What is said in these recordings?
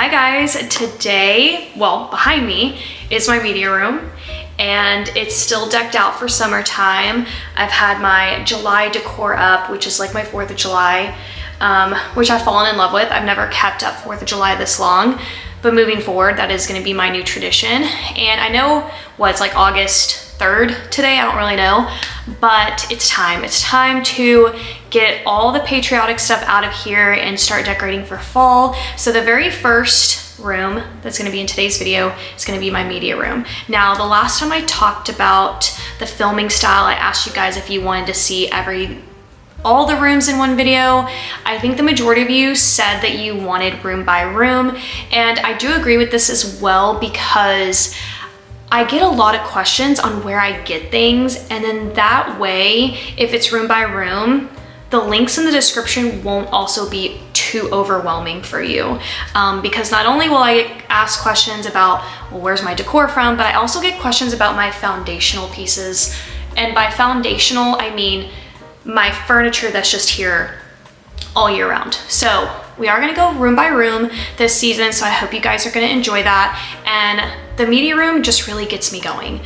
Hi guys, today, well, behind me is my media room and it's still decked out for summertime. I've had my July decor up, which is like my 4th of July, which I've fallen in love with. I've never kept up 4th of July this long, but moving forward, that is gonna be my new tradition. And I know, it's like August 3rd today, I don't really know, but it's time. It's time to get all the patriotic stuff out of here and start decorating for fall. So the very first room that's gonna be in today's video is gonna be my media room. Now, the last time I talked about the filming style, I asked you guys if you wanted to see all the rooms in one video. I think the majority of you said that you wanted room by room, and I do agree with this as well because I get a lot of questions on where I get things, and then that way, if it's room by room, the links in the description won't also be too overwhelming for you. Because not only will I get asked questions about, well, where's my decor from, but I also get questions about my foundational pieces. And by foundational, I mean my furniture that's just here all year round. So we are gonna go room by room this season, so I hope you guys are gonna enjoy that. And the media room just really gets me going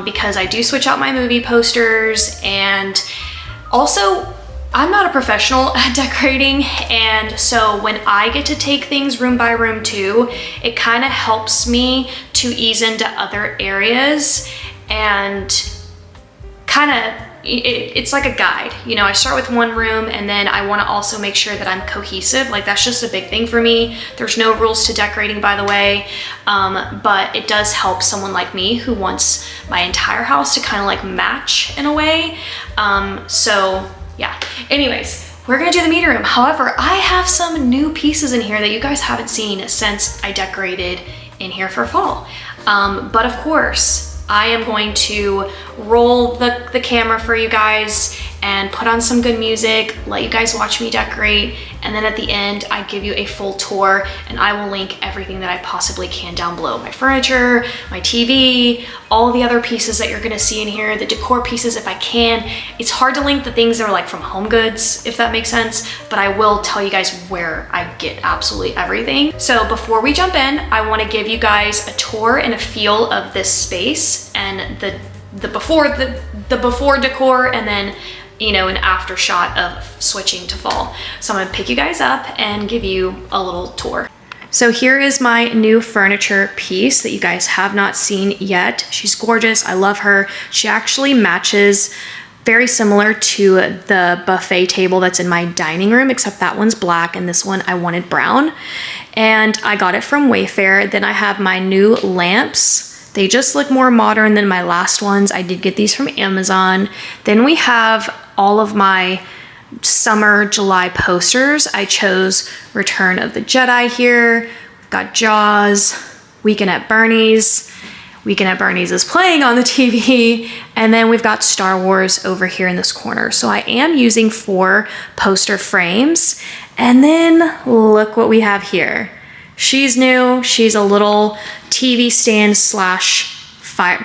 because I do switch out my movie posters, and also I'm not a professional at decorating, and so when I get to take things room by room too, it kind of helps me to ease into other areas and kind of it's like a guide. You know, I start with one room and then I want to also make sure that I'm cohesive. Like, that's just a big thing for me. There's no rules to decorating, by the way, but it does help someone like me who wants my entire house to kind of like match in a way. So yeah, anyways, we're gonna do the media room. However, I have some new pieces in here that you guys haven't seen since I decorated in here for fall. But of course, I am going to roll the camera for you guys and put on some good music, let you guys watch me decorate, and then at the end, I give you a full tour, and I will link everything that I possibly can down below. My furniture, my TV, all the other pieces that you're gonna see in here, the decor pieces if I can. It's hard to link the things that are like from Home Goods, if that makes sense, but I will tell you guys where I get absolutely everything. So before we jump in, I wanna give you guys a tour and a feel of this space and the before decor, and then, you know, an after shot of switching to fall. So I'm gonna pick you guys up and give you a little tour. So here is my new furniture piece that you guys have not seen yet. She's gorgeous, I love her. She actually matches very similar to the buffet table that's in my dining room, except that one's black and this one I wanted brown. And I got it from Wayfair. Then I have my new lamps. They just look more modern than my last ones. I did get these from Amazon. Then we have all of my summer July posters. I chose Return of the Jedi here. We've got Jaws, Weekend at Bernie's. Weekend at Bernie's is playing on the TV. And then we've got Star Wars over here in this corner. So I am using 4 poster frames. And then look what we have here. She's new. She's a little TV stand slash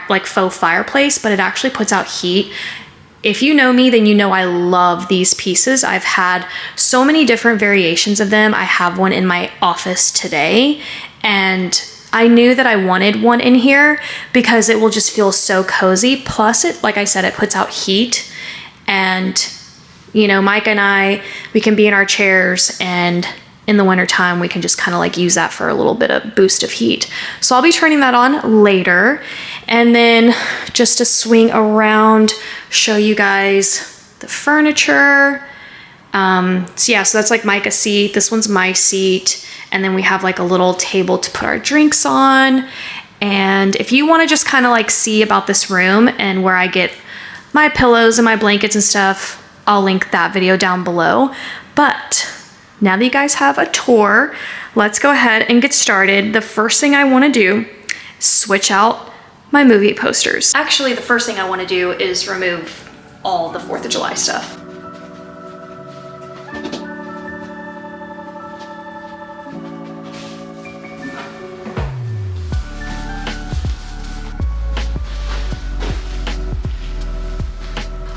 like faux fireplace, but it actually puts out heat. If you know me, then you know I love these pieces. I've had so many different variations of them. I have one in my office today, and I knew that I wanted one in here because it will just feel so cozy. Plus, it, like I said, it puts out heat, and you know, Mike and I, we can be in our chairs, and in the wintertime, we can just kind of like use that for a little bit of boost of heat. So I'll be turning that on later. And then just to swing around, show you guys the furniture. So yeah, so that's like Micah's seat. This one's my seat. And then we have like a little table to put our drinks on. And if you want to just kind of like see about this room and where I get my pillows and my blankets and stuff, I'll link that video down below. But now that you guys have a tour, let's go ahead and get started. The first thing I want to do is switch out my movie posters. Actually, the first thing I want to do is remove all the 4th of July stuff.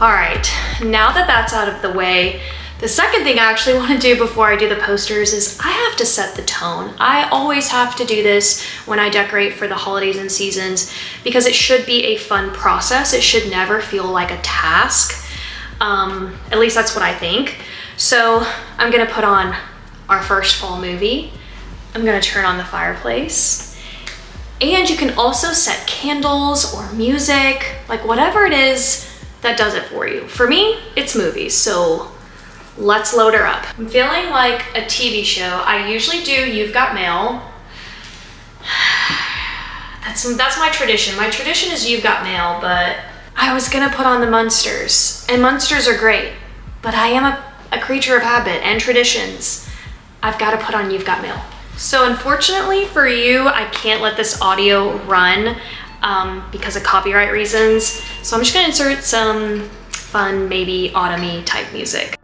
All right, now that that's out of the way, The second thing I actually want to do before I do the posters is I have to set the tone. I always have to do this when I decorate for the holidays and seasons because it should be a fun process. It should never feel like a task. At least that's what I think. So I'm gonna put on our first fall movie. I'm gonna turn on the fireplace. And you can also set candles or music, like whatever it is that does it for you. For me, it's movies, so let's load her up. I'm feeling like a TV show. I usually do You've Got Mail. That's my tradition. My tradition is You've Got Mail, but I was gonna put on the Munsters, and Munsters are great, but I am a creature of habit and traditions. I've gotta put on You've Got Mail. So unfortunately for you, I can't let this audio run because of copyright reasons. So I'm just gonna insert some fun, maybe autumn-y type music.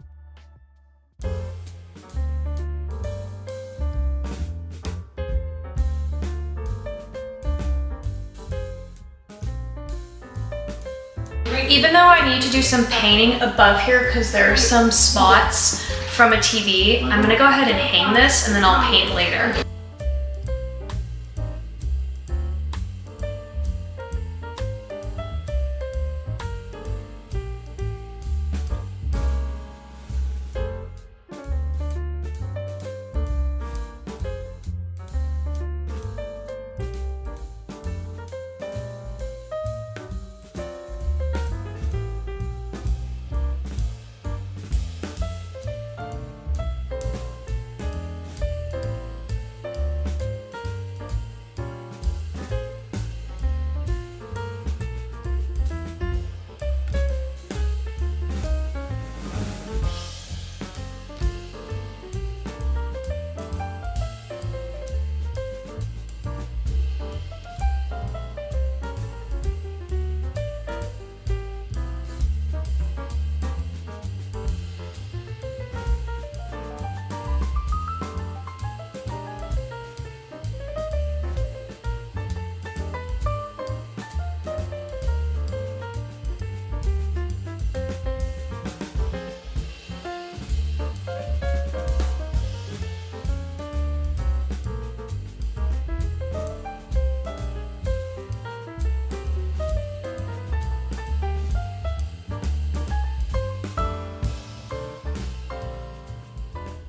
Even though I need to do some painting above here because there are some spots from a TV, I'm gonna go ahead and hang this and then I'll paint later.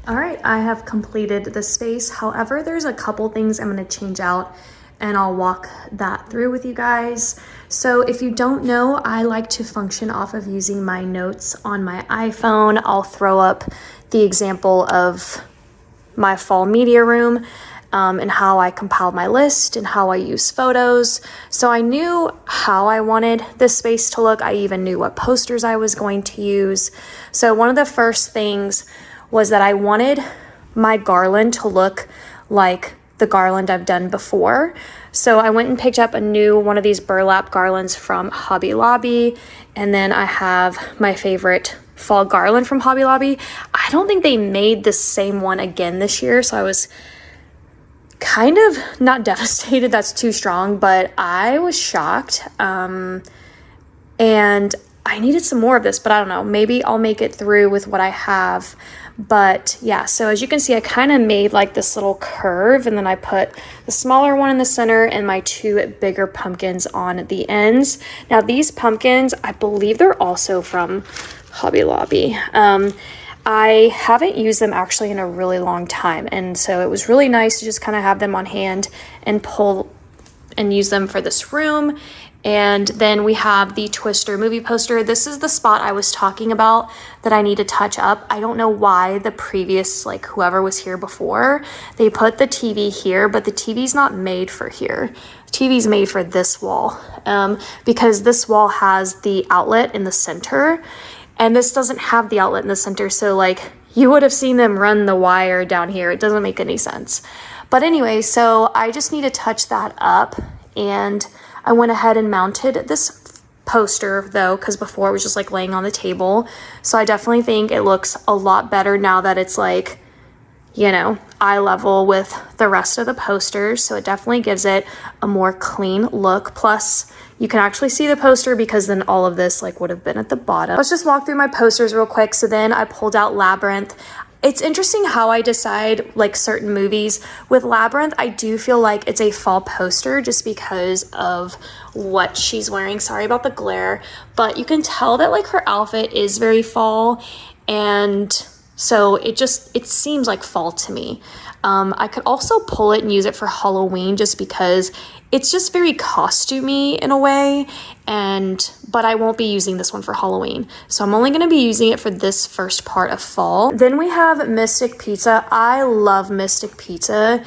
All right, I have completed the space. However, there's a couple things I'm gonna change out and I'll walk that through with you guys. So if you don't know, I like to function off of using my notes on my iPhone. I'll throw up the example of my fall media room and how I compiled my list and how I use photos. So I knew how I wanted this space to look. I even knew what posters I was going to use. So one of the first things was that I wanted my garland to look like the garland I've done before. So I went and picked up a new one of these burlap garlands from Hobby Lobby. And then I have my favorite fall garland from Hobby Lobby. I don't think they made the same one again this year. So I was kind of not devastated, that's too strong, but I was shocked. And I needed some more of this, but I don't know, maybe I'll make it through with what I have. But yeah, so as you can see, I kind of made like this little curve, and then I put the smaller one in the center and my two bigger pumpkins on the ends. Now these pumpkins, I believe they're also from Hobby Lobby. I haven't used them actually in a really long time, and so it was really nice to just kind of have them on hand and pull and use them for this room. And then we have the Twister movie poster. This is the spot I was talking about that I need to touch up. I don't know why the previous, like whoever was here before, they put the TV here, but the TV's not made for here. The TV's made for this wall because this wall has the outlet in the center, and this doesn't have the outlet in the center. So like you would have seen them run the wire down here. It doesn't make any sense. But anyway, so I just need to touch that up, and I went ahead and mounted this poster though, because before it was just like laying on the table. So I definitely think it looks a lot better now that it's like, you know, eye level with the rest of the posters. So it definitely gives it a more clean look. Plus, you can actually see the poster because then all of this like would have been at the bottom. Let's just walk through my posters real quick. So then I pulled out Labyrinth. It's interesting how I decide like certain movies. With Labyrinth, I do feel like it's a fall poster just because of what she's wearing. Sorry about the glare, but you can tell that like her outfit is very fall, and so it seems like fall to me. I could also pull it and use it for Halloween just because it's just very costumey in a way, but I won't be using this one for Halloween. So I'm only going to be using it for this first part of fall. Then we have Mystic Pizza. I love Mystic Pizza,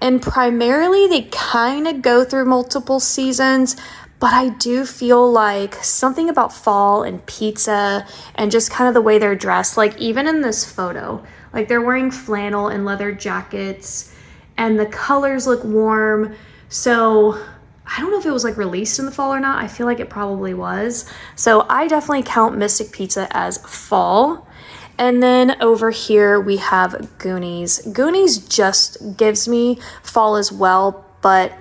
and primarily they kind of go through multiple seasons, but I do feel like something about fall and pizza and just kind of the way they're dressed, like even in this photo, like they're wearing flannel and leather jackets and the colors look warm. So I don't know if it was like released in the fall or not. I feel like it probably was. So I definitely count Mystic Pizza as fall. And then over here we have Goonies. Goonies just gives me fall as well, but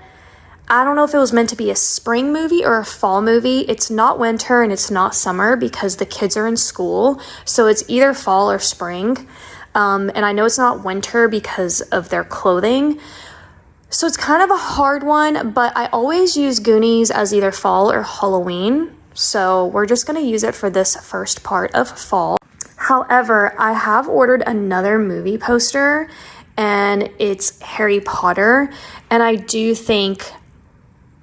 I don't know if it was meant to be a spring movie or a fall movie. It's not winter and it's not summer because the kids are in school. So it's either fall or spring. And I know it's not winter because of their clothing. So it's kind of a hard one, but I always use Goonies as either fall or Halloween. So we're just going to use it for this first part of fall. However, I have ordered another movie poster and it's Harry Potter. And I do think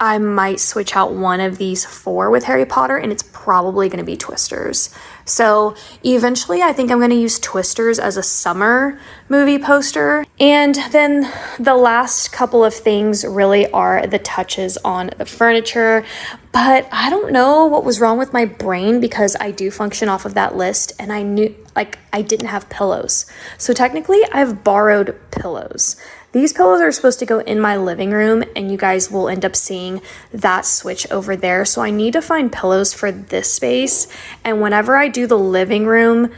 I might switch out one of these four with Harry Potter, and it's probably going to be Twisters. So eventually I think I'm going to use Twisters as a summer movie poster. And then the last couple of things really are the touches on the furniture. But I don't know what was wrong with my brain because I do function off of that list, and I knew like I didn't have pillows. So technically I've borrowed pillows. These pillows are supposed to go in my living room, and you guys will end up seeing that switch over there. So I need to find pillows for this space. And whenever I do the living room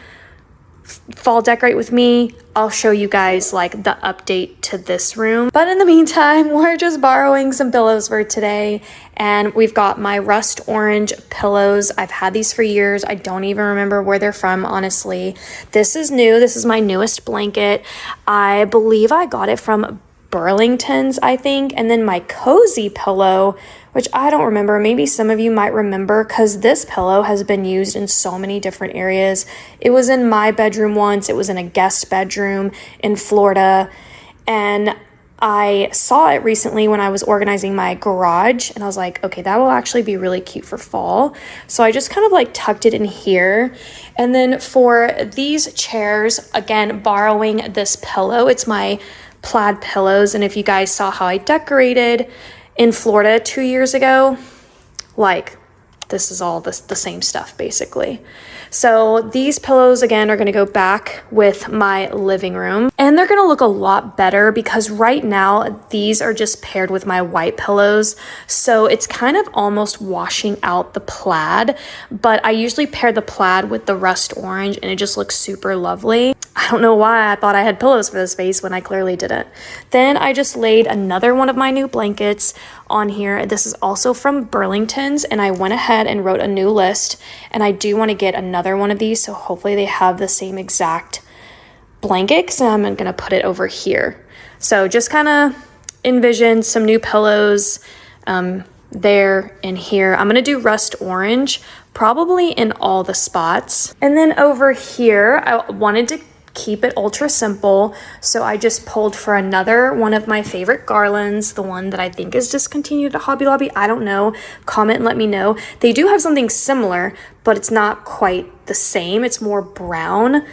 fall decorate with me, I'll show you guys like the update to this room. But in the meantime, we're just borrowing some pillows for today. And we've got my rust orange pillows. I've had these for years. I don't even remember where they're from, honestly. This is new. This is my newest blanket. I believe I got it from Burlingtons, I think. And then my cozy pillow, which I don't remember. Maybe some of you might remember because this pillow has been used in so many different areas. It was in my bedroom once. It was in a guest bedroom in Florida. And I saw it recently when I was organizing my garage, and I was like, okay, that will actually be really cute for fall. So I just kind of like tucked it in here. And then for these chairs, again, borrowing this pillow, it's my plaid pillows. And if you guys saw how I decorated in Florida 2 years ago, like this is all the same stuff basically. So these pillows again are going to go back with my living room, and they're going to look a lot better because right now these are just paired with my white pillows. So it's kind of almost washing out the plaid, but I usually pair the plaid with the rust orange and it just looks super lovely. I don't know why I thought I had pillows for this space when I clearly didn't. Then I just laid another one of my new blankets on here. This is also from Burlingtons, and I went ahead and wrote a new list, and I do want to get another one of these, so hopefully they have the same exact blanket, because I'm going to put it over here. So just kind of envision some new pillows there and here. I'm going to do rust orange, probably in all the spots. And then over here, I wanted to keep it ultra simple, so I just pulled for another one of my favorite garlands, the one that I think is discontinued at Hobby Lobby. I don't know. Comment and let me know. They do have something similar, but it's not quite the same. It's more brown.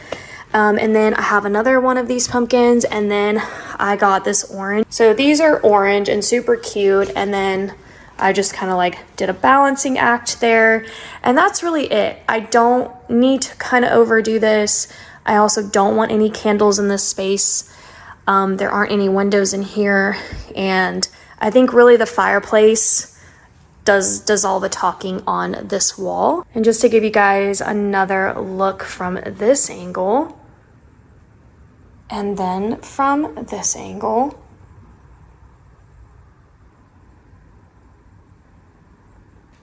And then I have another one of these pumpkins, and then I got this orange. So these are orange and super cute, and then I just kind of like did a balancing act there, and that's really it. I don't need to kind of overdo this. I also don't want any candles in this space. There aren't any windows in here, and I think really the fireplace does all the talking on this wall. And just to give you guys another look from this angle, and then from this angle,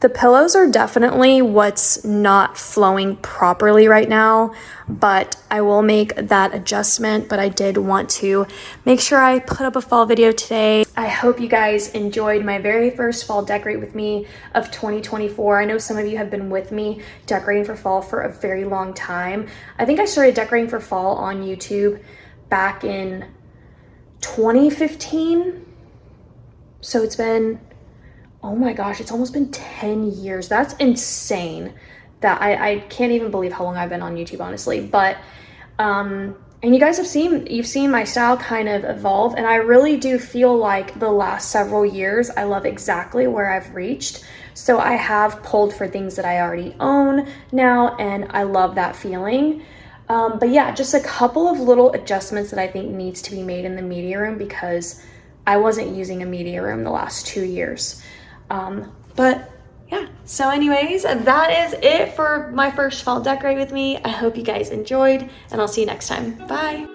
The pillows are definitely what's not flowing properly right now, but I will make that adjustment. But I did want to make sure I put up a fall video today. I hope you guys enjoyed my very first fall decorate with me of 2024. I know some of you have been with me decorating for fall for a very long time. I think I started decorating for fall on YouTube back in 2015. So it's been, oh my gosh, it's almost been 10 years. That's insane. That I can't even believe how long I've been on YouTube, honestly. But and you guys have you've seen my style kind of evolve, and I really do feel like the last several years I love exactly where I've reached. So I have pulled for things that I already own now, and I love that feeling. But yeah, just a couple of little adjustments that I think needs to be made in the media room, because I wasn't using a media room the last 2 years. But yeah, so anyways, that is it for my first fall decorate with me. I hope you guys enjoyed, and I'll see you next time. Bye.